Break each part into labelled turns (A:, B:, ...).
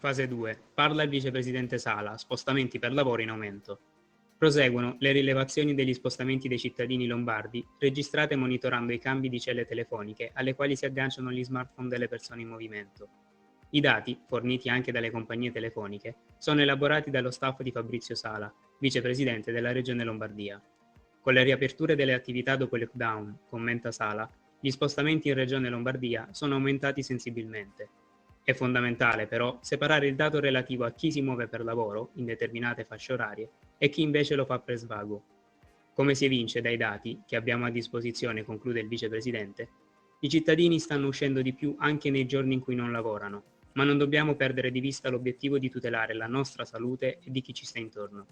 A: Fase 2. Parla il vicepresidente Sala, spostamenti per lavoro in aumento. Proseguono le rilevazioni degli spostamenti dei cittadini lombardi, registrate monitorando i cambi di celle telefoniche alle quali si agganciano gli smartphone delle persone in movimento. I dati, forniti anche dalle compagnie telefoniche, sono elaborati dallo staff di Fabrizio Sala, vicepresidente della Regione Lombardia. Con le riaperture delle attività dopo il lockdown, commenta Sala, gli spostamenti in Regione Lombardia sono aumentati sensibilmente. È fondamentale però separare il dato relativo a chi si muove per lavoro, in determinate fasce orarie, e chi invece lo fa per svago. Come si evince dai dati che abbiamo a disposizione, conclude il vicepresidente, i cittadini stanno uscendo di più anche nei giorni in cui non lavorano, ma non dobbiamo perdere di vista l'obiettivo di tutelare la nostra salute e di chi ci sta intorno.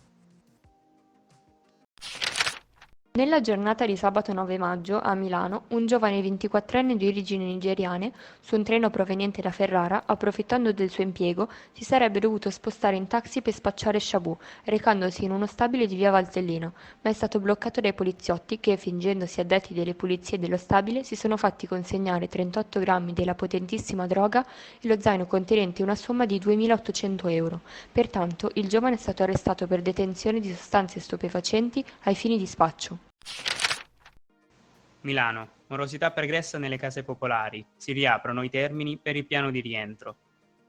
B: Nella giornata di sabato 9 maggio, a Milano, un giovane 24enne di origini nigeriane, su un treno proveniente da Ferrara, approfittando del suo impiego, si sarebbe dovuto spostare in taxi per spacciare sciabù, recandosi in uno stabile di via Valtellina, ma è stato bloccato dai poliziotti che, fingendosi addetti delle pulizie dello stabile, si sono fatti consegnare 38 grammi della potentissima droga e lo zaino contenente una somma di 2.800 euro. Pertanto, il giovane è stato arrestato per detenzione di sostanze stupefacenti ai fini di spaccio.
A: Milano. Morosità pregressa nelle case popolari. Si riaprono i termini per il piano di rientro.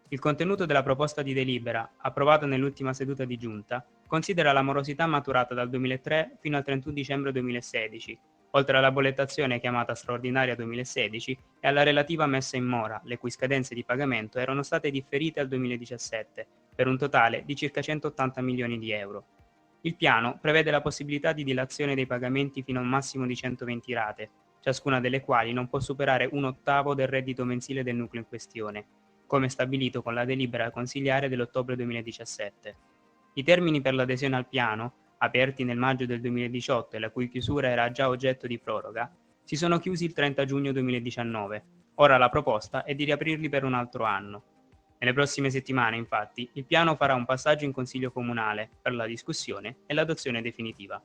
A: Il contenuto della proposta di delibera, approvata nell'ultima seduta di giunta, considera la morosità maturata dal 2003 fino al 31 dicembre 2016, oltre alla bollettazione chiamata straordinaria 2016 e alla relativa messa in mora, le cui scadenze di pagamento erano state differite al 2017, per un totale di circa 180 milioni di euro. Il piano prevede la possibilità di dilazione dei pagamenti fino a un massimo di 120 rate, ciascuna delle quali non può superare un ottavo del reddito mensile del nucleo in questione, come stabilito con la delibera consigliare dell'ottobre 2017. I termini per l'adesione al piano, aperti nel maggio del 2018 e la cui chiusura era già oggetto di proroga, si sono chiusi il 30 giugno 2019. Ora la proposta è di riaprirli per un altro anno. Nelle prossime settimane, infatti, il piano farà un passaggio in Consiglio Comunale per la discussione e l'adozione definitiva.